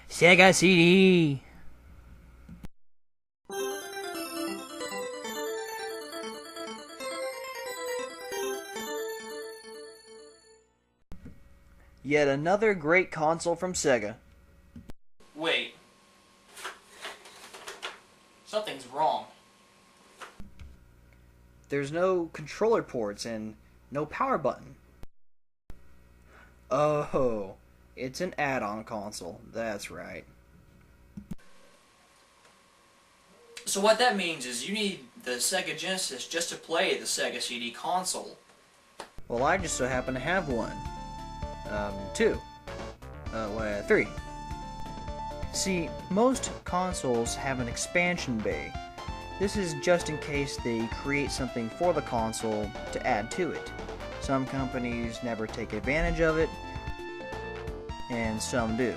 Sega CD. Yet another great console from Sega. Wait. Something's wrong. There's no controller ports and no power button. Oh, it's an add-on console. That's right. So what that means is you need the Sega Genesis just to play the Sega CD console. Well, I just so happen to have one. Two. Three. See, most consoles have an expansion bay. This is just in case they create something for the console to add to it. Some companies never take advantage of it, and some do.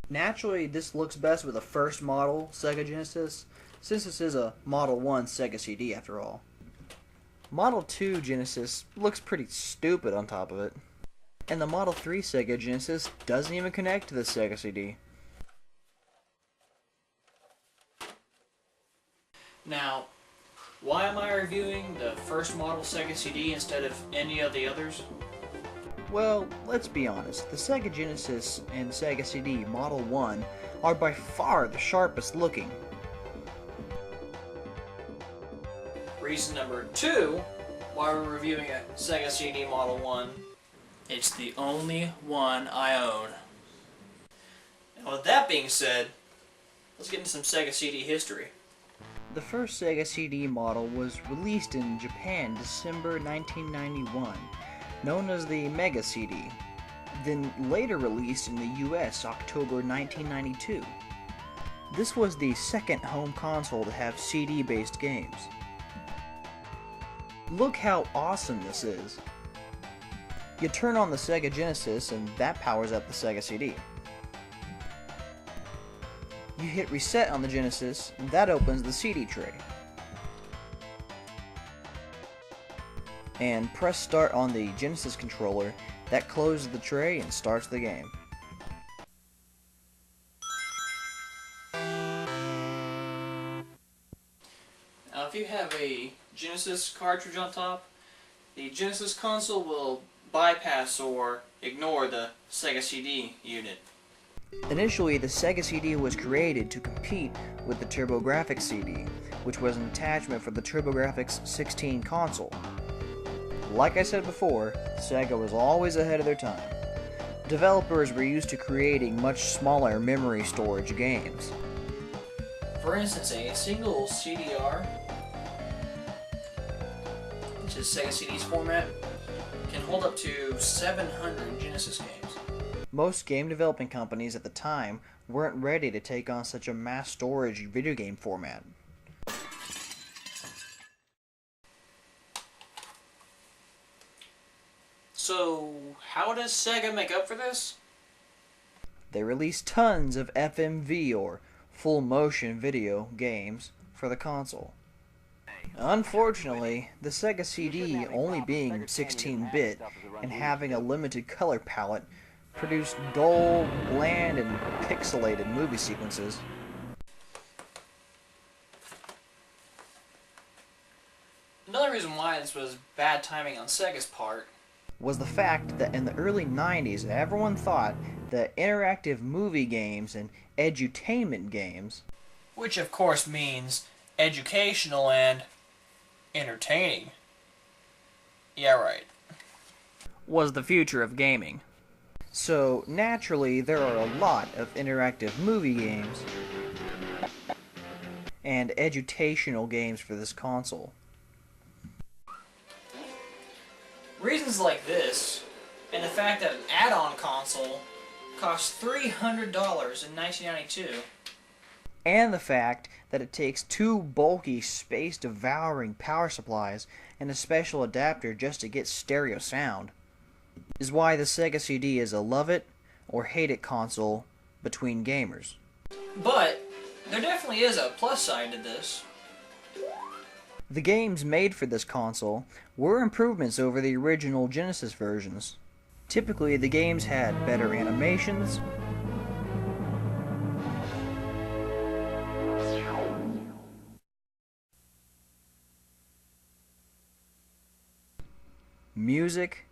Naturally, this looks best with a first model Sega Genesis, since this is a Model 1 Sega CD after all. Model 2 Genesis looks pretty stupid on top of it. And the Model 3 Sega Genesis doesn't even connect to the Sega CD. Now, why am I reviewing the first model Sega CD instead of any of the others? Well, let's be honest, the Sega Genesis and Sega CD Model 1 are by far the sharpest looking. Reason number 2 why we're reviewing a Sega CD Model 1, it's the only one I own. And with that being said, let's get into some Sega CD history. The first Sega CD model was released in Japan December 1991, known as the Mega CD, then later released in the US October 1992. This was the second home console to have CD-based games. Look how awesome this is. You turn on the Sega Genesis and that powers up the Sega CD. You hit reset on the Genesis and that opens the CD tray. And press start on the Genesis controller, that closes the tray and starts the game. Now if you have a Genesis cartridge on top, the Genesis console will bypass or ignore the Sega CD unit. Initially, the Sega CD was created to compete with the TurboGrafx CD, which was an attachment for the TurboGrafx 16 console. Like I said before, Sega was always ahead of their time. Developers were used to creating much smaller memory storage games. For instance, a single CDR, which is Sega CD's format, can hold up to 700 Genesis games. Most game developing companies at the time weren't ready to take on such a mass storage video game format. So, how does Sega make up for this? They released tons of FMV or full motion video games for the console. Unfortunately, the Sega CD, only being 16-bit and having a limited color palette, produced dull, bland, and pixelated movie sequences. Another reason why this was bad timing on Sega's part Was the fact that in the early 90s, everyone thought that interactive movie games and edutainment games, which of course means educational and entertaining. Yeah, right. was the future of gaming. So, naturally, there are a lot of interactive movie games and edutational games for this console. Reasons like this, and the fact that an add-on console cost $300 in 1992, And the fact that it takes two bulky, space-devouring power supplies and a special adapter just to get stereo sound, is why the Sega CD is a love-it-or-hate-it console between gamers. but there definitely is a plus side to this. The games made for this console were improvements over the original Genesis versions. Typically, the games had better animations, music,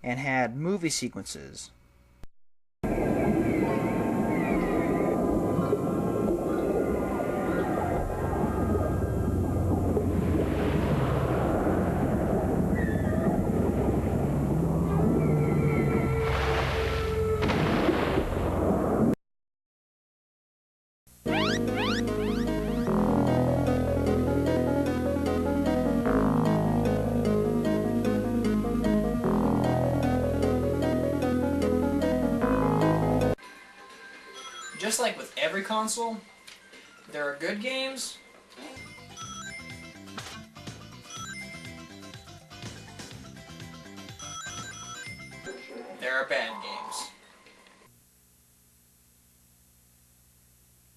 and had movie sequences. Just like with every console, there are good games there are bad games.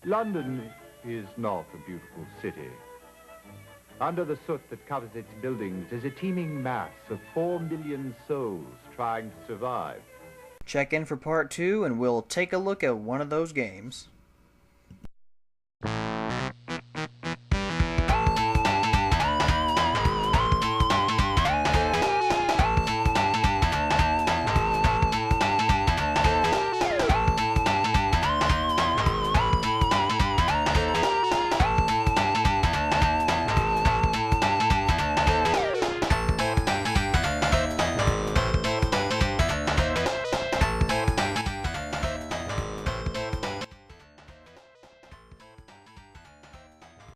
London is not a beautiful city. Under the soot that covers its buildings is a teeming mass of 4 million souls trying to survive. Check in for part 2 and we'll take a look at one of those games.